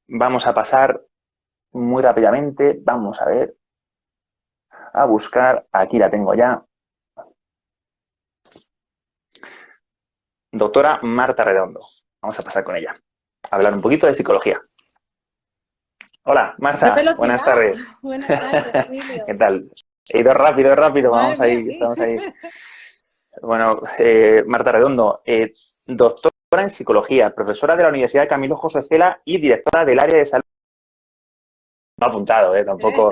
vamos a pasar muy rápidamente. Vamos a ver, a buscar. Aquí la tengo ya. Doctora Marta Redondo. Vamos a pasar con ella. A hablar un poquito de psicología. Hola, ¡Qué Marta. Buenas velocidad! tardes. Buenas tardes, Emilio. ¿Qué tal? He ido rápido, rápido. Madre Vamos mía, ahí, sí. estamos ahí. Bueno, Marta Redondo, doctora en psicología, profesora de la Universidad de Camilo José Cela y directora del área de salud. No he apuntado, tampoco.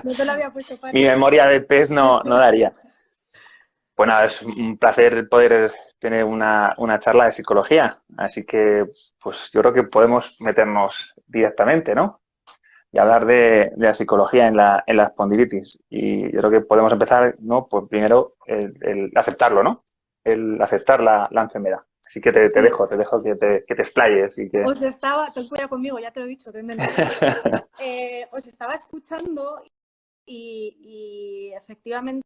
No te lo había puesto Mi fácil. memoria de pez no daría. Pues nada, es un placer poder tener una charla de psicología. Así que, pues yo creo que podemos meternos directamente, ¿no? Y hablar de la psicología en la espondilitis. Y yo creo que podemos empezar, ¿no? Pues primero el aceptarlo, ¿no? El aceptar la enfermedad. Así que Sí, te dejo que te explayes y que... ten cuidado conmigo, ya te lo he dicho, que es mentira. Os estaba escuchando y efectivamente,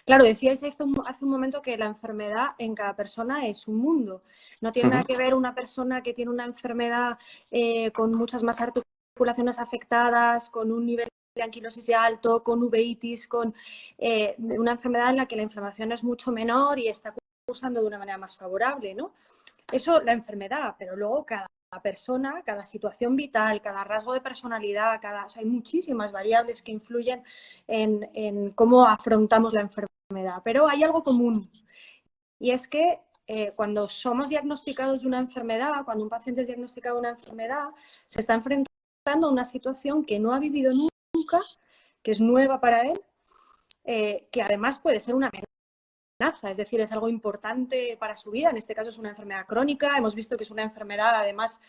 claro, decíais hace un momento que la enfermedad en cada persona es un mundo. No tiene nada que ver una persona que tiene una enfermedad con muchas más articulaciones afectadas, con un nivel de anquilosis alto, con uveitis, con una enfermedad en la que la inflamación es mucho menor y está cursando de una manera más favorable, ¿no? Eso, la enfermedad, pero luego cada persona, cada situación vital, cada rasgo de personalidad, o sea, hay muchísimas variables que influyen en cómo afrontamos la enfermedad. Pero hay algo común y es que cuando somos diagnosticados de una enfermedad, cuando un paciente es diagnosticado de una enfermedad, se está enfrentando a una situación que no ha vivido nunca, que es nueva para él, que además puede ser una amenaza, es decir, es algo importante para su vida. En este caso es una enfermedad crónica, hemos visto que es una enfermedad, además,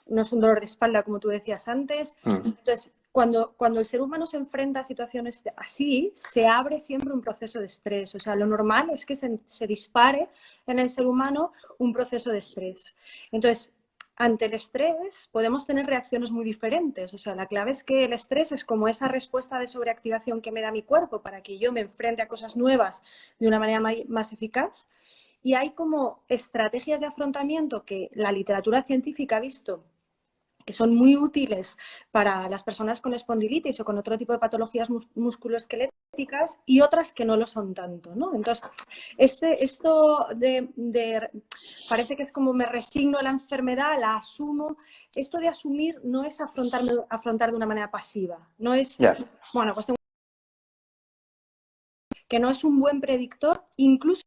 no es un dolor de espalda, como tú decías antes. Entonces, cuando el ser humano se enfrenta a situaciones así, se abre siempre un proceso de estrés. O sea, lo normal es que se dispare en el ser humano un proceso de estrés. Entonces, ante el estrés podemos tener reacciones muy diferentes. O sea, la clave es que el estrés es como esa respuesta de sobreactivación que me da mi cuerpo para que yo me enfrente a cosas nuevas de una manera más eficaz. Y hay como estrategias de afrontamiento que la literatura científica ha visto que son muy útiles para las personas con espondilitis o con otro tipo de patologías musculoesqueléticas y otras que no lo son tanto, ¿no? Entonces, esto parece que es como me resigno a la enfermedad, la asumo. Esto de asumir no es afrontar de una manera pasiva, no es, Ya. bueno, pues que no es un buen predictor incluso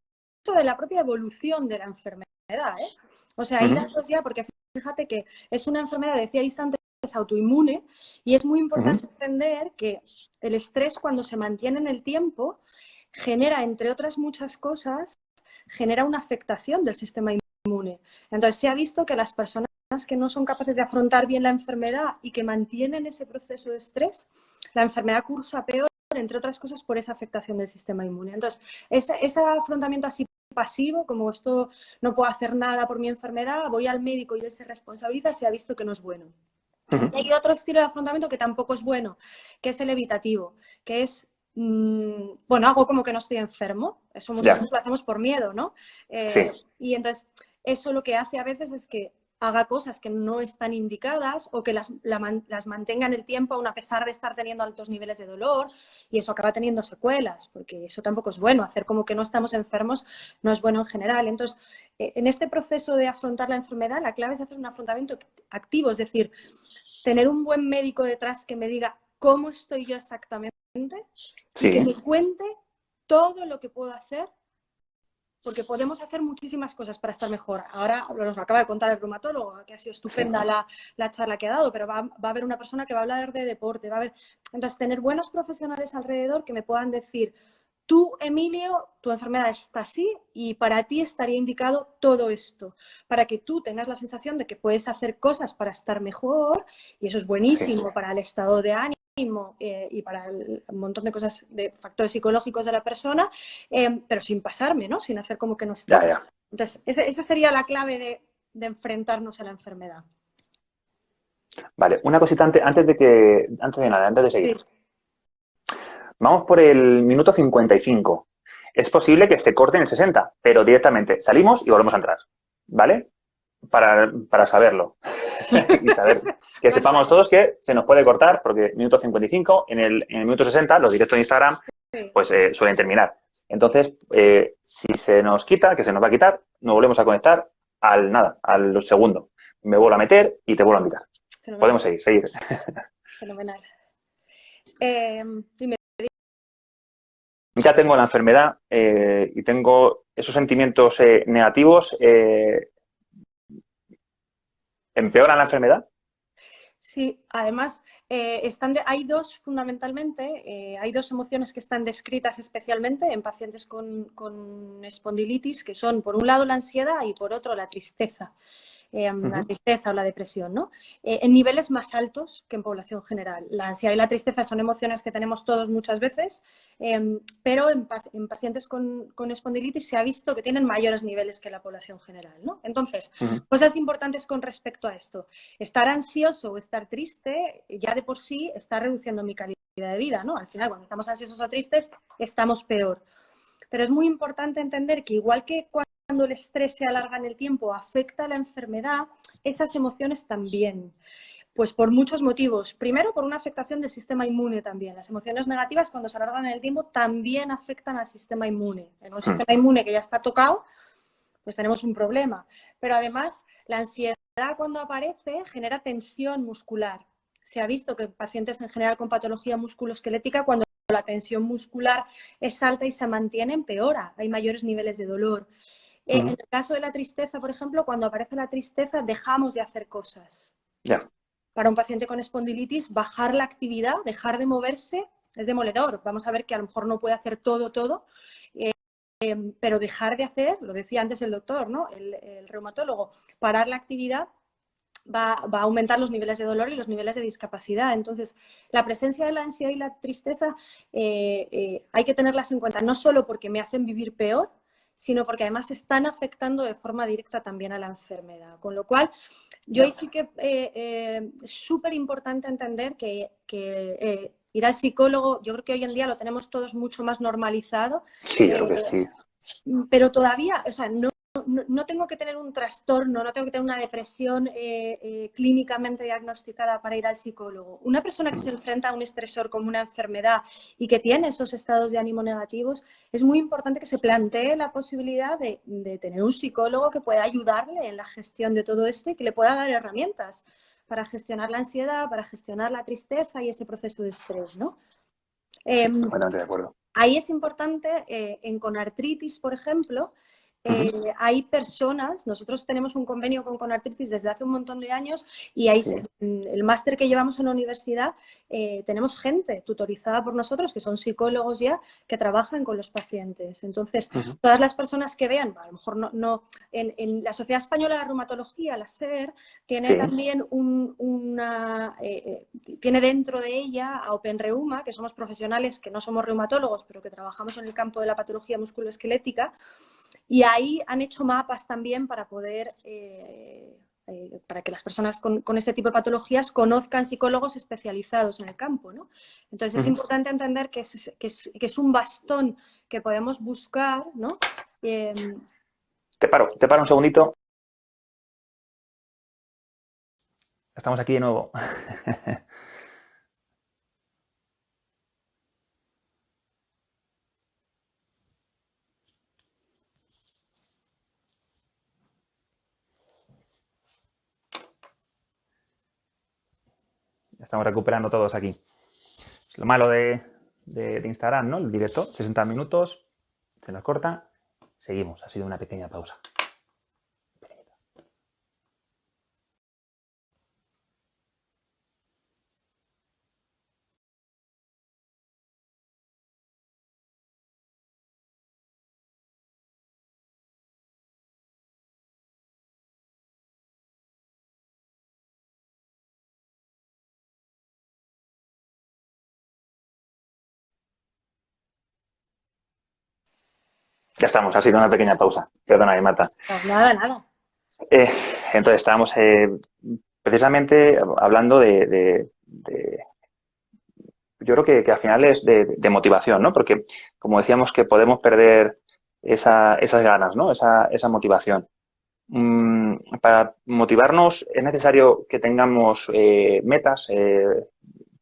de la propia evolución de la enfermedad, ¿eh? O sea, hay datos ya, porque fíjate que es una enfermedad, decíais antes, autoinmune, y es muy importante entender que el estrés, cuando se mantiene en el tiempo, genera, entre otras muchas cosas, genera una afectación del sistema inmune. Entonces, se ha visto que las personas que no son capaces de afrontar bien la enfermedad y que mantienen ese proceso de estrés, la enfermedad cursa peor, entre otras cosas, por esa afectación del sistema inmune. Entonces, ese afrontamiento así pasivo, como esto no puedo hacer nada por mi enfermedad, voy al médico y él se responsabiliza, se ha visto que no es bueno. Y hay otro estilo de afrontamiento que tampoco es bueno, que es el evitativo, que es, bueno, hago como que no estoy enfermo, eso muchas veces lo hacemos por miedo, ¿no? Sí. Y entonces, eso lo que hace a veces es que haga cosas que no están indicadas o que las mantenga en el tiempo aun a pesar de estar teniendo altos niveles de dolor, y eso acaba teniendo secuelas, porque eso tampoco es bueno, hacer como que no estamos enfermos no es bueno en general. Entonces, en este proceso de afrontar la enfermedad, la clave es hacer un afrontamiento activo, es decir, tener un buen médico detrás que me diga cómo estoy yo exactamente y que me cuente todo lo que puedo hacer, porque podemos hacer muchísimas cosas para estar mejor. Ahora nos lo acaba de contar el reumatólogo, que ha sido estupenda la charla que ha dado, pero va a haber una persona que va a hablar de deporte, va a haber... Entonces, tener buenos profesionales alrededor que me puedan decir, tú, Emilio, tu enfermedad está así y para ti estaría indicado todo esto, para que tú tengas la sensación de que puedes hacer cosas para estar mejor, y eso es buenísimo para el estado de ánimo y para un montón de cosas, de factores psicológicos de la persona, pero sin pasarme, ¿no? Sin hacer como que no estoy. Entonces, esa sería la clave de enfrentarnos a la enfermedad. Vale, una cosita antes de seguir. Sí. Vamos por el minuto 55. Es posible que se corte en el 60, pero directamente salimos y volvemos a entrar. ¿Vale? para saberlo. Y saber que sepamos todos que se nos puede cortar, porque minuto 55, en el minuto 60, los directos de Instagram, pues suelen terminar. Entonces, si se nos quita, que se nos va a quitar, nos volvemos a conectar al segundo. Me vuelvo a meter y te vuelvo a invitar. Fenomenal. Podemos seguir. Fenomenal. Dime. Ya tengo la enfermedad y tengo esos sentimientos negativos. ¿Empeoran la enfermedad? Sí, además hay dos, fundamentalmente, hay dos emociones que están descritas especialmente en pacientes con espondilitis, que son por un lado la ansiedad y por otro la tristeza. La tristeza o la depresión, ¿no? En niveles más altos que en población general. La ansiedad y la tristeza son emociones que tenemos todos muchas veces, pero en pacientes con espondilitis se ha visto que tienen mayores niveles que la población general, ¿no? Entonces, cosas importantes con respecto a esto. Estar ansioso o estar triste ya de por sí está reduciendo mi calidad de vida, ¿no? Al final, cuando estamos ansiosos o tristes, estamos peor. Pero es muy importante entender que igual que cuando el estrés se alarga en el tiempo afecta a la enfermedad, esas emociones también. Pues por muchos motivos. Primero, por una afectación del sistema inmune también. Las emociones negativas, cuando se alargan en el tiempo, también afectan al sistema inmune. En un sistema inmune que ya está tocado, pues tenemos un problema. Pero además, la ansiedad cuando aparece genera tensión muscular. Se ha visto que en pacientes en general con patología musculoesquelética, cuando la tensión muscular es alta y se mantiene, empeora. Hay mayores niveles de dolor. En el caso de la tristeza, por ejemplo, cuando aparece la tristeza, dejamos de hacer cosas. Para un paciente con espondilitis, bajar la actividad, dejar de moverse, es demoledor. Vamos a ver que a lo mejor no puede hacer todo, pero dejar de hacer, lo decía antes el doctor, ¿no? El reumatólogo, parar la actividad va a aumentar los niveles de dolor y los niveles de discapacidad. Entonces, la presencia de la ansiedad y la tristeza hay que tenerlas en cuenta, no solo porque me hacen vivir peor, sino porque además están afectando de forma directa también a la enfermedad. Con lo cual, yo ahí sí que es súper importante entender que ir al psicólogo, yo creo que hoy en día lo tenemos todos mucho más normalizado. Sí, creo que sí. Pero todavía, o sea, no tengo que tener un trastorno, no tengo que tener una depresión clínicamente diagnosticada para ir al psicólogo. Una persona que se enfrenta a un estresor como una enfermedad y que tiene esos estados de ánimo negativos, es muy importante que se plantee la posibilidad de tener un psicólogo que pueda ayudarle en la gestión de todo esto y que le pueda dar herramientas para gestionar la ansiedad, para gestionar la tristeza y ese proceso de estrés, ¿no? Sí, completamente de acuerdo. Ahí es importante, con artritis, por ejemplo, hay personas, nosotros tenemos un convenio con Conartritis desde hace un montón de años y hay el máster que llevamos en la universidad, tenemos gente tutorizada por nosotros, que son psicólogos ya, que trabajan con los pacientes. Entonces, todas las personas que vean, a lo mejor en la Sociedad Española de Reumatología, la SER, tiene también tiene dentro de ella a Open Reuma, que somos profesionales que no somos reumatólogos, pero que trabajamos en el campo de la patología musculoesquelética. Y ahí han hecho mapas también para poder, para que las personas con este tipo de patologías conozcan psicólogos especializados en el campo, ¿no? Entonces es importante entender que es un bastón que podemos buscar, ¿no? Te paro un segundito. Estamos aquí de nuevo. Estamos recuperando todos aquí. Es lo malo de Instagram, ¿no? El directo, 60 minutos, se nos corta, seguimos. Ha sido una pequeña pausa. Ya estamos, ha sido una pequeña pausa. Perdona, Marta. Pues nada. Entonces, estábamos precisamente hablando yo creo que al final es de motivación, ¿no? Porque, como decíamos, que podemos perder esas ganas, ¿no? Esa motivación. para motivarnos es necesario que tengamos metas,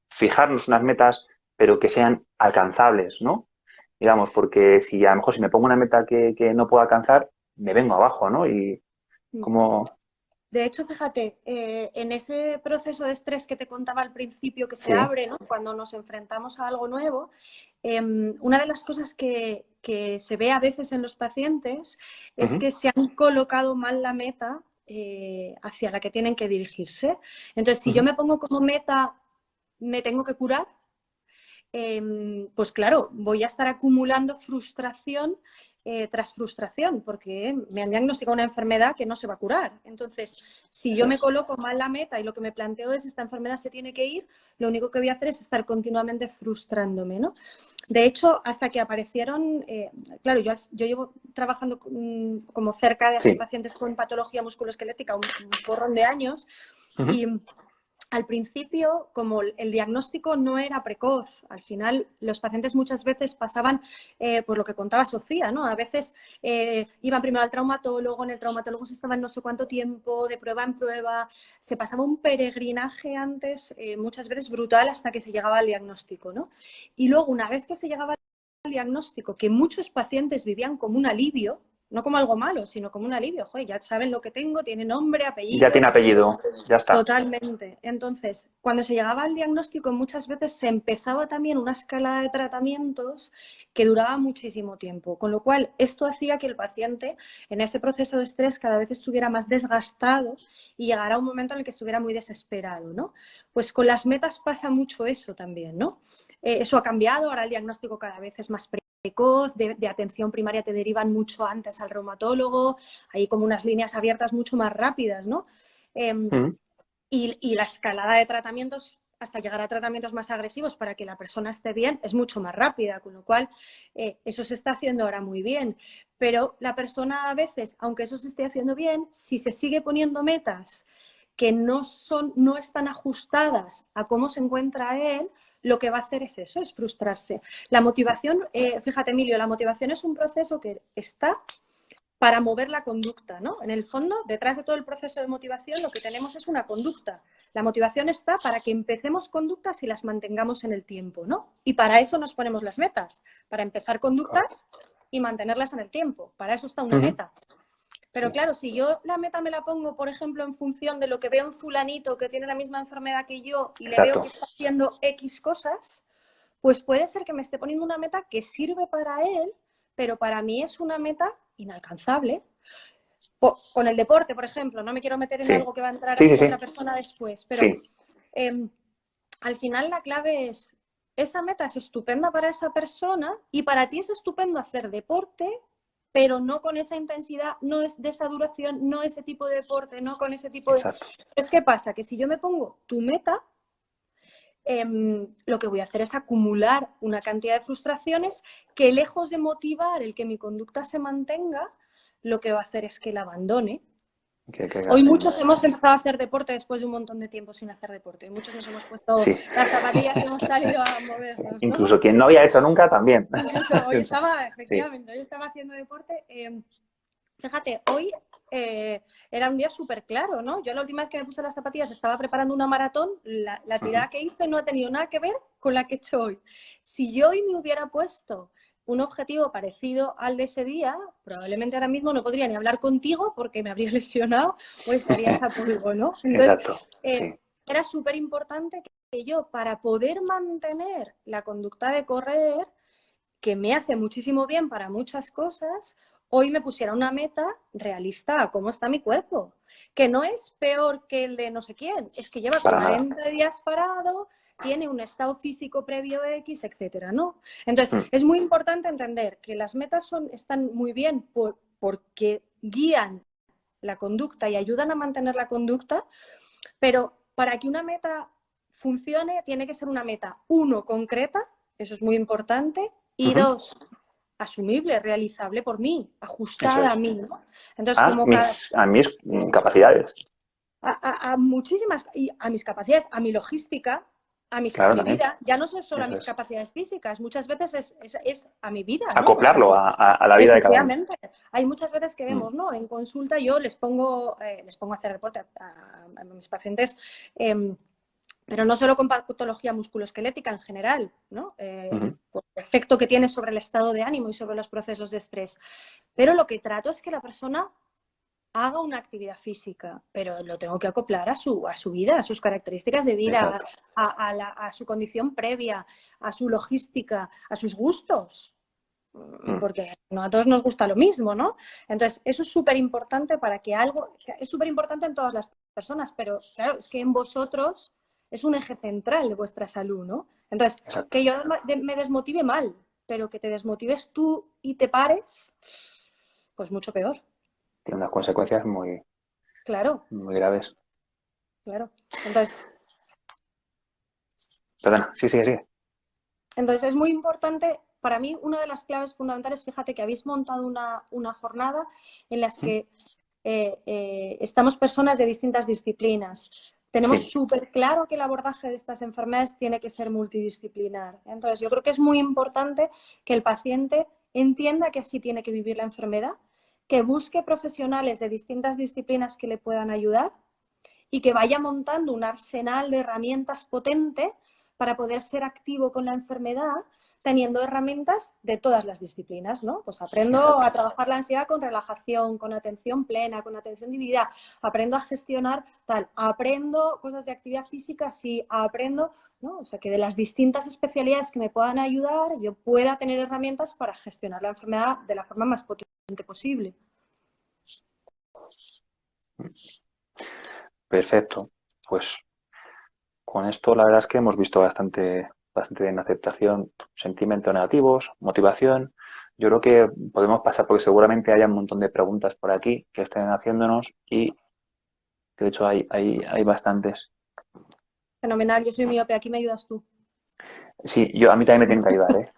fijarnos unas metas, pero que sean alcanzables, ¿no? Digamos, porque si a lo mejor si me pongo una meta que no puedo alcanzar, me vengo abajo, ¿no? Y como... De hecho, fíjate, en ese proceso de estrés que te contaba al principio que se Sí. abre, ¿no? Cuando nos enfrentamos a algo nuevo, una de las cosas que se ve a veces en los pacientes es que se han colocado mal la meta hacia la que tienen que dirigirse. Entonces, si yo me pongo como meta, me tengo que curar, pues claro, voy a estar acumulando frustración tras frustración, porque me han diagnosticado una enfermedad que no se va a curar. Entonces, si yo me coloco mal la meta y lo que me planteo es esta enfermedad se tiene que ir, lo único que voy a hacer es estar continuamente frustrándome, ¿no? De hecho, hasta que aparecieron, claro, yo llevo trabajando como cerca de pacientes con patología musculoesquelética un porrón de años y al principio, como el diagnóstico no era precoz, al final los pacientes muchas veces pasaban, pues lo que contaba Sofía, ¿no? A veces iban primero al traumatólogo, en el traumatólogo se estaban no sé cuánto tiempo, de prueba en prueba, se pasaba un peregrinaje antes, muchas veces brutal, hasta que se llegaba al diagnóstico, ¿no? Y luego, una vez que se llegaba al diagnóstico, que muchos pacientes vivían como un alivio, no como algo malo, sino como un alivio. Joder, ya saben lo que tengo, tiene nombre, apellido. Ya tiene apellido, ya está. Totalmente. Entonces, cuando se llegaba al diagnóstico, muchas veces se empezaba también una escala de tratamientos que duraba muchísimo tiempo, con lo cual esto hacía que el paciente en ese proceso de estrés cada vez estuviera más desgastado y llegara un momento en el que estuviera muy desesperado, ¿no? Pues con las metas pasa mucho eso también, ¿no? Eso ha cambiado, ahora el diagnóstico cada vez es más precoz, de atención primaria te derivan mucho antes al reumatólogo, hay como unas líneas abiertas mucho más rápidas, ¿no? Y la escalada de tratamientos hasta llegar a tratamientos más agresivos para que la persona esté bien es mucho más rápida, con lo cual eso se está haciendo ahora muy bien. Pero la persona a veces, aunque eso se esté haciendo bien, si se sigue poniendo metas que no están ajustadas a cómo se encuentra él, lo que va a hacer es eso, es frustrarse. La motivación, fíjate Emilio, la motivación es un proceso que está para mover la conducta, ¿no? En el fondo, detrás de todo el proceso de motivación, lo que tenemos es una conducta. La motivación está para que empecemos conductas y las mantengamos en el tiempo, ¿no? Y para eso nos ponemos las metas, para empezar conductas y mantenerlas en el tiempo. Para eso está una meta. Pero claro, si yo la meta me la pongo, por ejemplo, en función de lo que veo en fulanito que tiene la misma enfermedad que yo y le veo que está haciendo X cosas, pues puede ser que me esté poniendo una meta que sirve para él, pero para mí es una meta inalcanzable. Con el deporte, por ejemplo, no me quiero meter en algo que va a entrar otra persona después, pero al final la clave es, esa meta es estupenda para esa persona y para ti es estupendo hacer deporte, pero no con esa intensidad, no es de esa duración, no ese tipo de deporte, no con ese tipo de... Es que pasa que si yo me pongo tu meta, lo que voy a hacer es acumular una cantidad de frustraciones que, lejos de motivar el que mi conducta se mantenga, lo que va a hacer es que la abandone. Hoy muchos hemos empezado a hacer deporte después de un montón de tiempo sin hacer deporte. Muchos nos hemos puesto las zapatillas y hemos salido a movernos, ¿no? Incluso quien no había hecho nunca también. Incluso hoy estaba, efectivamente, hoy estaba haciendo deporte. Fíjate, hoy era un día súper claro, ¿no? Yo la última vez que me puse las zapatillas estaba preparando una maratón, la tirada que hice no ha tenido nada que ver con la que he hecho hoy. Si yo hoy me hubiera puesto un objetivo parecido al de ese día, probablemente ahora mismo no podría ni hablar contigo porque me habría lesionado o estaría hecha polvo, ¿no? Entonces, era súper importante que yo, para poder mantener la conducta de correr, que me hace muchísimo bien para muchas cosas, hoy me pusiera una meta realista a cómo está mi cuerpo, que no es peor que el de no sé quién, es que lleva 40 días parado, tiene un estado físico previo X, etcétera, ¿no? Entonces, es muy importante entender que las metas están muy bien porque guían la conducta y ayudan a mantener la conducta, pero para que una meta funcione tiene que ser una meta, uno, concreta, eso es muy importante, y dos, asumible, realizable por mí, ajustada a mí, ¿no? Entonces, a mis capacidades. A muchísimas, y a mis capacidades, a mi logística, a Claro, mi también. vida. Ya no son solo a Eso mis es. capacidades físicas, muchas veces es a mi vida, ¿no? O sea, Acoplarlo a la vida de cada uno. efectivamente. Hay muchas veces que Mm, vemos, ¿no? En consulta yo les pongo a hacer deporte a mis pacientes, pero no solo con patología musculoesquelética en general, ¿no? ujú, Por el efecto que tiene sobre el estado de ánimo y sobre los procesos de estrés. Pero lo que trato es que la persona haga una actividad física, pero lo tengo que acoplar a su vida, a sus características de vida, exacto. a su condición previa, a su logística, a sus gustos, Mm, porque no a todos nos gusta lo mismo, ¿no? Entonces, eso es súper importante para que algo, es súper importante en todas las personas, pero claro, es que en vosotros es un eje central de vuestra salud, ¿no? Entonces, exacto. que yo me desmotive mal, pero que te desmotives tú y te pares, pues mucho peor. Tiene unas consecuencias muy, Claro, muy graves. claro. Entonces, Perdona, sí, sí, sí. es muy importante, para mí, una de las claves fundamentales, fíjate que habéis montado una jornada en las Mm, que estamos personas de distintas disciplinas. Tenemos sí, súper claro que el abordaje de estas enfermedades tiene que ser multidisciplinar. Entonces, yo creo que es muy importante que el paciente entienda que así tiene que vivir la enfermedad, que busque profesionales de distintas disciplinas que le puedan ayudar y que vaya montando un arsenal de herramientas potente para poder ser activo con la enfermedad, teniendo herramientas de todas las disciplinas, ¿no? Pues aprendo a exacto. trabajar la ansiedad con relajación, con atención plena, con atención dividida, aprendo a gestionar tal, aprendo cosas de actividad física, sí, aprendo, ¿no? O sea, que de las distintas especialidades que me puedan ayudar, yo pueda tener herramientas para gestionar la enfermedad de la forma más potente posible. Perfecto. Pues con esto la verdad es que hemos visto bastante bien aceptación, sentimientos negativos, motivación. Yo creo que podemos pasar porque seguramente haya un montón de preguntas por aquí que estén haciéndonos y que de hecho hay bastantes. Fenomenal, yo soy miope, aquí me ayudas tú. Sí, a mí también me tienen que ayudar, ¿eh?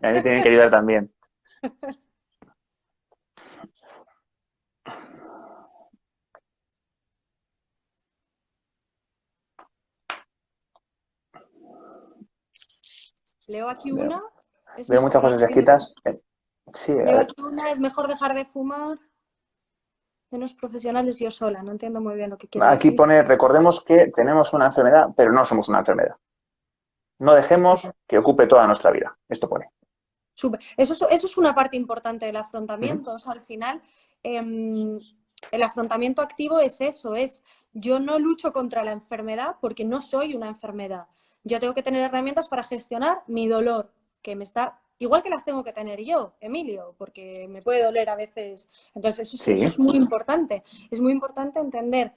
A mí me tienen que ayudar también. Leo aquí Veo, una, es veo mejor, muchas cosas escritas. Sí, a leo ver. aquí una, es mejor dejar de fumar, menos profesionales yo sola, no entiendo muy bien lo que quiere Aquí decir. pone, recordemos que tenemos una enfermedad, pero no somos una enfermedad. No dejemos que ocupe toda nuestra vida. Esto pone. Eso es una parte importante del Ujú. afrontamiento, o sea, al final el afrontamiento activo es eso, es yo no lucho contra la enfermedad porque no soy una enfermedad. Yo tengo que tener herramientas para gestionar mi dolor, que me está, igual que las tengo que tener yo, Emilio, porque me puede doler a veces. Entonces, Sí. eso es muy importante. Es muy importante entender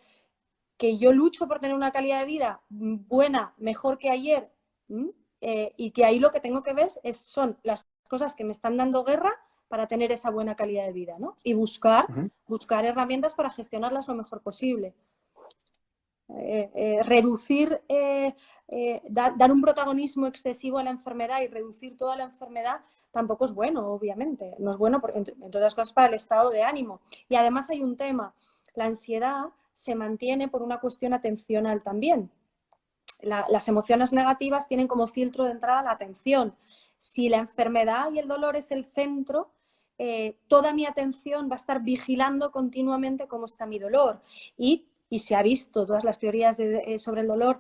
que yo lucho por tener una calidad de vida buena, mejor que ayer, y que ahí lo que tengo que ver son las cosas que me están dando guerra para tener esa buena calidad de vida, ¿no? Y Ujú. buscar herramientas para gestionarlas lo mejor posible. Reducir, dar un protagonismo excesivo a la enfermedad y reducir toda la enfermedad tampoco es bueno, obviamente. No es bueno, entre otras cosas, para el estado de ánimo. Y además hay un tema, la ansiedad se mantiene por una cuestión atencional también. Las emociones negativas tienen como filtro de entrada la atención. Si la enfermedad y el dolor es el centro, toda mi atención va a estar vigilando continuamente cómo está mi dolor. Y se ha visto, todas las teorías sobre el dolor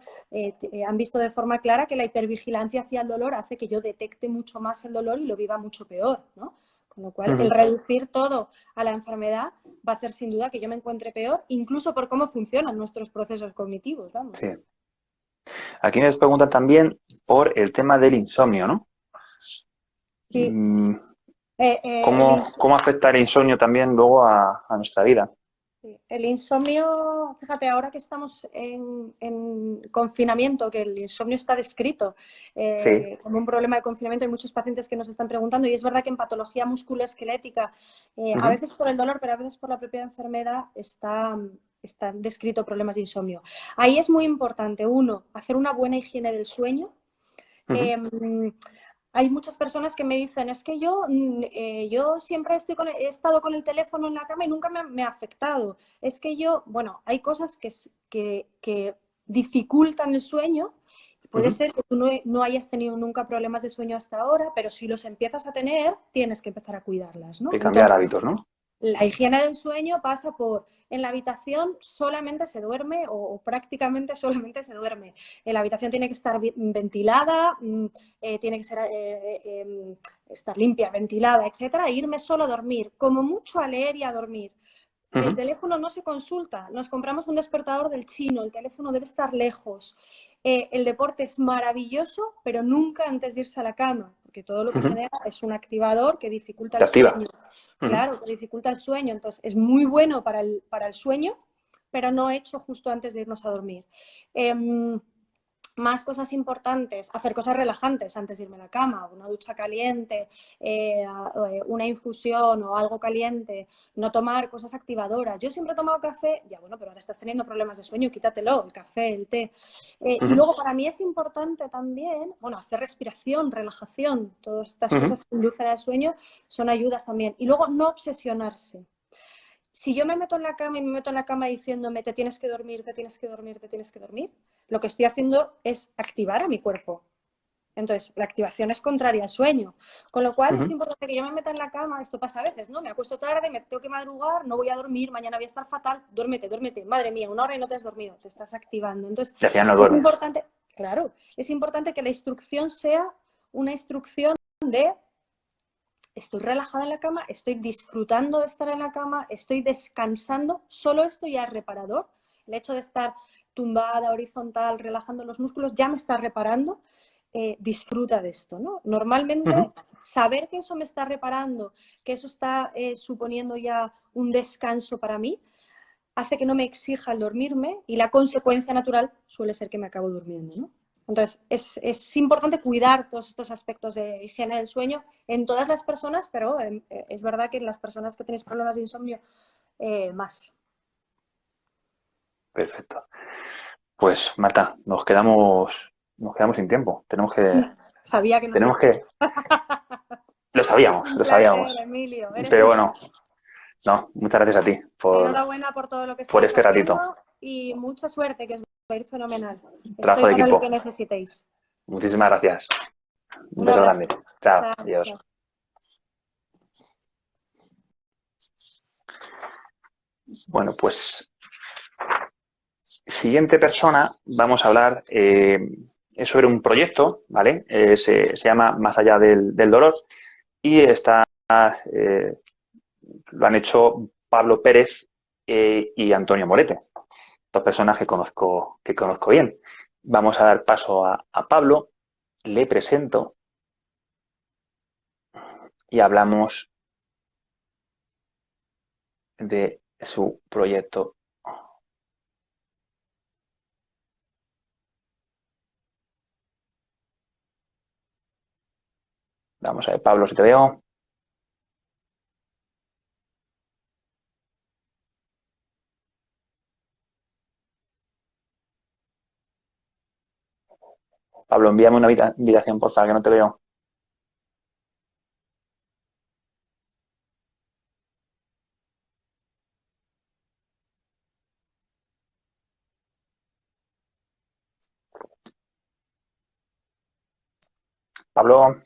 han visto de forma clara que la hipervigilancia hacia el dolor hace que yo detecte mucho más el dolor y lo viva mucho peor, ¿no? Con lo cual, el Ujú. reducir todo a la enfermedad va a hacer sin duda que yo me encuentre peor, incluso por cómo funcionan nuestros procesos cognitivos, vamos. Sí. Aquí nos preguntan también por el tema del insomnio, ¿no? Sí, Mm, el, ¿Cómo afecta el insomnio también luego a nuestra vida? el insomnio, fíjate, ahora que estamos en confinamiento, que el insomnio está descrito Sí. como un problema de confinamiento, hay muchos pacientes que nos están preguntando, y es verdad que en patología musculoesquelética, a Ujú, veces por el dolor, pero a veces por la propia enfermedad, están descritos problemas de insomnio. Ahí es muy importante, uno, hacer una buena higiene del sueño. ujú. Eh, Hay muchas personas que me dicen, es que yo siempre he estado con el teléfono en la cama y nunca me ha afectado. Es que yo, bueno, hay cosas que dificultan el sueño. Puede ser que tú no hayas tenido nunca problemas de sueño hasta ahora, pero si los empiezas a tener, tienes que empezar a cuidarlas, ¿no? Y cambiar hábitos, ¿no? La higiene del sueño pasa por, en la habitación solamente se duerme o prácticamente solamente se duerme. En la habitación tiene que estar ventilada, tiene que estar limpia, ventilada, etcétera, e irme solo a dormir, como mucho a leer y a dormir. El teléfono no se consulta, nos compramos un despertador del chino, el teléfono debe estar lejos. El deporte es maravilloso, pero nunca antes de irse a la cama, porque todo lo que genera es un activador que dificulta el sueño. Claro, que dificulta el sueño, entonces es muy bueno para el sueño, pero no hecho justo antes de irnos a dormir. Más cosas importantes, hacer cosas relajantes antes de irme a la cama, una ducha caliente, una infusión o algo caliente, no tomar cosas activadoras. Yo siempre he tomado café, ya bueno, pero ahora estás teniendo problemas de sueño, quítatelo, el café, el té. Y luego para mí es importante también, bueno, hacer respiración, relajación, todas estas cosas que inducen al sueño son ayudas también. Y luego no obsesionarse. Si yo me meto en la cama y me meto en la cama diciéndome te tienes que dormir, te tienes que dormir, te tienes que dormir, lo que estoy haciendo es activar a mi cuerpo. Entonces, la activación es contraria al sueño. Con lo cual, es importante que yo me meta en la cama, esto pasa a veces, ¿no? Me acuesto tarde, me tengo que madrugar, no voy a dormir, mañana voy a estar fatal, duérmete, duérmete. Madre mía, 1 hora y no te has dormido, te estás activando. Entonces, es importante, claro, es importante que la instrucción sea una instrucción de estoy relajada en la cama, estoy disfrutando de estar en la cama, estoy descansando, solo esto ya es reparador. El hecho de estar tumbada, horizontal, relajando los músculos, ya me está reparando. Disfruta de esto, ¿no? Normalmente, saber que eso me está reparando, que eso está suponiendo ya un descanso para mí, hace que no me exija el dormirme y la consecuencia natural suele ser que me acabo durmiendo, ¿no? Entonces, es importante cuidar todos estos aspectos de higiene del sueño en todas las personas, pero es verdad que en las personas que tenéis problemas de insomnio, más. Perfecto. Pues, Marta, nos quedamos sin tiempo. Sabía que nos tenemos íbamos. que... Lo sabíamos, Un lo placer, sabíamos. Emilio. Eres Pero un bueno, crack. no, muchas gracias a ti Enhorabuena por todo lo que por estás este ratito. haciendo y mucha suerte, que os va a ir fenomenal. Trabajo Estoy de para lo equipo. que necesitéis. Muchísimas gracias. Un Un beso abrazo. grande. Chao. Chao, Adiós. chao. Bueno, pues siguiente persona, vamos a hablar es sobre un proyecto, ¿vale? Se llama Más allá del dolor y lo han hecho Pablo Pérez y Antonio Morete, 2 personas que conozco bien. Vamos a dar paso a Pablo, le presento y hablamos de su proyecto. Vamos a ver, Pablo, si te veo. Pablo, envíame una invitación, por favor, que no te veo. Pablo,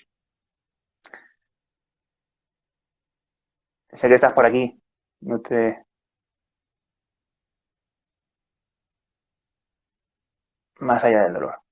sé que estás por aquí. No te... Más allá del dolor.